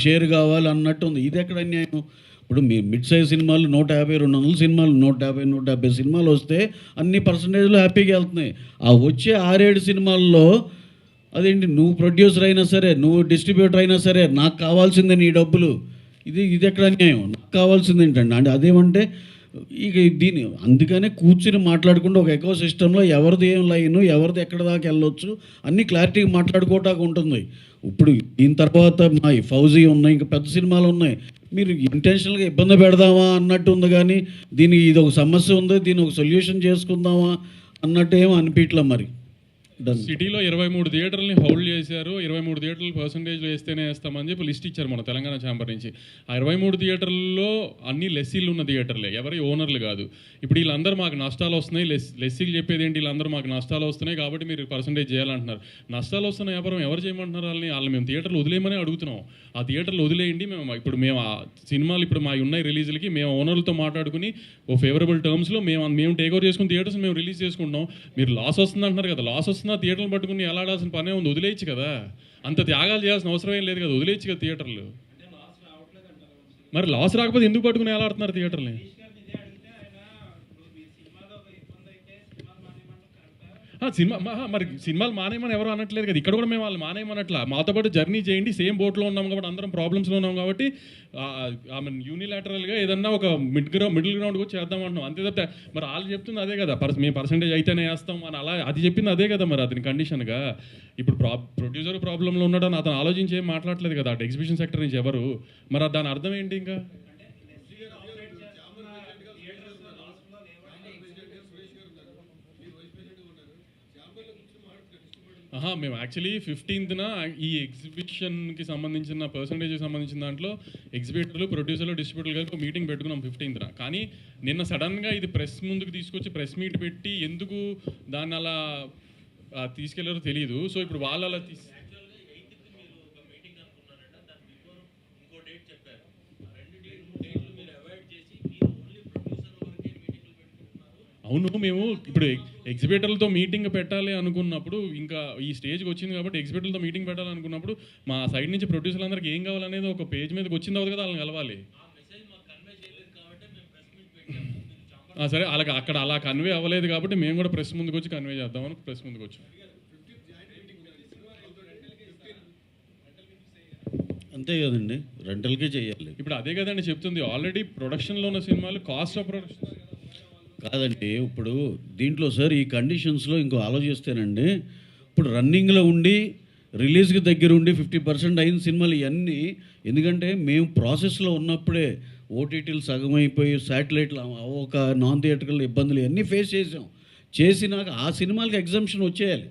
Share కావాలి అన్నట్టు ఉంది. ఇది ఎక్కడ అన్యాయం? ఇప్పుడు మీ మిడ్ సైజ్ సినిమాలు 150, 200 సినిమాలు, 150, 170 సినిమాలు వస్తే అన్ని పర్సంటేజ్లో హ్యాపీగా వెళ్తున్నాయి. ఆ వచ్చే 6-7 సినిమాల్లో అదేంటి, నువ్వు ప్రొడ్యూసర్ అయినా సరే, నువ్వు డిస్ట్రిబ్యూటర్ అయినా సరే, నాకు కావాల్సిందే నీ డబ్బులు. ఇది ఎక్కడ అన్యాయం? నాకు కావాల్సింది ఏంటండి అంటే అదేమంటే ఇక దీని అందుకనే కూర్చుని మాట్లాడుకుంటూ ఒక ఎకో సిస్టంలో ఎవరిది ఏం లైను, ఎవరిది ఎక్కడ దాకా వెళ్ళొచ్చు అన్నీ క్లారిటీగా మాట్లాడుకోవటానికి ఉంటుంది. ఇప్పుడు దీని తర్వాత మా ఫౌజీ ఉన్నాయి, ఇంకా పెద్ద సినిమాలు ఉన్నాయి. మీరు ఇంటెన్షనల్గా ఇబ్బంది పెడదామా అన్నట్టు ఉంది, కానీ దీనికి ఇది ఒక సమస్య ఉంది, దీన్ని ఒక సొల్యూషన్ చేసుకుందామా అన్నట్టు ఏమో అనిపించలే. మరి సిటీలో 23 థియేటర్లని హోల్డ్ చేశారు. 23 థియేటర్లు పర్సంటేజ్లో వేస్తేనే వేస్తామని చెప్పి లిస్ట్ ఇచ్చారు మన తెలంగాణ ఛాంబర్ నుంచి. ఆ 23 థియేటర్లలో అన్ని లెస్సీలు ఉన్న థియేటర్లే, ఎవరి ఓనర్లు కాదు. ఇప్పుడు వీళ్ళందరూ మాకు నష్టాలు వస్తున్నాయి, లెస్సీలు చెప్పేది ఏంటి, వీళ్ళందరూ మాకు నష్టాలు వస్తున్నాయి కాబట్టి మీరు పర్సంటేజ్ చేయాలంటున్నారు. నష్టాలు వస్తున్న వ్యాపారం ఎవరు చేయమంటున్నారు? వాళ్ళు మేము థియేటర్లు వదిలేయమని అడుగుతున్నాం. ఆ థియేటర్లు వదిలేయండి, మేము ఆ సినిమాలు ఇప్పుడు మా ఉన్నాయి రిలీజులకి మేము ఓనర్లతో మాట్లాడుకుని ఓ ఫేవరబుల్ టర్మ్స్లో మేము టేక్ ఓవర్ చేసుకుని థియేటర్స్ మేము రిలీజ్ చేసుకుంటాం. మీరు లాస్ వస్తుంది అంటున్నారు కదా, లాస్ వస్తుంది థియేటర్లు పట్టుకుని ఎలా ఆడాల్సిన పనే ఉంది, వదిలేయచ్చు కదా. అంత త్యాగాలు చేయాల్సిన అవసరం ఏం లేదు కదా, వదిలేయచ్చు కదా థియేటర్లు. మరి లాస్ రాకపోతే ఎందుకు పట్టుకుని ఎలా ఆడుతున్నారు థియేటర్ని? మరి సినిమాలు మానేయమని ఎవరు అనట్లేదు కదా, ఇక్కడ కూడా మేము వాళ్ళు మానేయమనట్లా. మాతో పాటు జర్నీ చేయండి, సేమ్ బోట్లో ఉన్నాం కాబట్టి, అందరం ప్రాబ్లమ్స్లో ఉన్నాం కాబట్టి యూనిలాటరల్గా ఏదన్నా ఒక మిడిల్ గ్రౌండ్ కూడా చేద్దాం అంటున్నాం, అంతే తప్ప. మరి వాళ్ళు చెప్తుంది అదే కదా, మేము పర్సంటేజ్ అయితేనే వేస్తాం అని, అలా అది చెప్పింది అదే కదా. మరి అతని కండిషన్గా ఇప్పుడు ప్రొడ్యూసర్ ప్రాబ్లంలో ఉన్నాడని అతను ఆలోచించి ఏం మాట్లాడలేదు కదా అటు ఎగ్జిబిషన్ సెక్టర్ నుంచి ఎవరు. మరి దాని అర్థం ఏంటి? ఇంకా మేము యాక్చువల్లీ 15న ఈ ఎగ్జిబిషన్కి సంబంధించిన పర్సంటేజ్కి సంబంధించిన దాంట్లో ఎగ్జిబిటర్లు, ప్రొడ్యూసర్లు, డిస్ట్రిబ్యూటర్లు కలిపి మీటింగ్ పెట్టుకున్నాం 15న. కానీ నిన్న సడన్గా ఇది ప్రెస్ ముందుకు తీసుకొచ్చి ప్రెస్ మీట్ పెట్టి ఎందుకు దాన్ని అలా తీసుకెళ్లారో తెలియదు. సో ఇప్పుడు వాళ్ళు అలా అవును, మేము ఇప్పుడు ఎగ్జిబిటర్లతో మీటింగ్ పెట్టాలి అనుకున్నప్పుడు, ఇంకా ఈ స్టేజ్కి వచ్చింది కాబట్టి ఎగ్జిబిటర్లతో మీటింగ్ పెట్టాలి అనుకున్నప్పుడు మా సైడ్ నుంచి ప్రొడ్యూసర్లు అందరికి ఏం కావాలనేది ఒక పేజ్ మీదకి వచ్చిన తర్వాత కదా వాళ్ళని కలవాలి. సరే, వాళ్ళకి అక్కడ అలా కన్వే అవ్వలేదు కాబట్టి మేము కూడా ప్రెస్ ముందుకు వచ్చి కన్వే చేద్దామని ప్రెస్ ముందుకు వచ్చాం. అంతే కదండి, రెంటల్కే చేయాలి. ఇప్పుడు అదే కదండి చెప్తుంది, ఆల్రెడీ ప్రొడక్షన్లో ఉన్న సినిమాలు కాస్ట్ ఆఫ్ ప్రొడక్షన్ కాదండి. ఇప్పుడు దీంట్లో సార్ ఈ కండిషన్స్లో ఇంకో ఆలోచిస్తేనండి, ఇప్పుడు రన్నింగ్లో ఉండి రిలీజ్కి దగ్గర ఉండి 50% అయిన సినిమాలు ఇవన్నీ, ఎందుకంటే మేము ప్రాసెస్లో ఉన్నప్పుడే ఓటీటీలు సగం అయిపోయి శాటిలైట్లు ఒక నాన్ థియేటర్కల్ ఇబ్బందులు ఇవన్నీ ఫేస్ చేసినాక ఆ సినిమాలకి ఎగ్జంప్షన్ వచ్చేయాలి.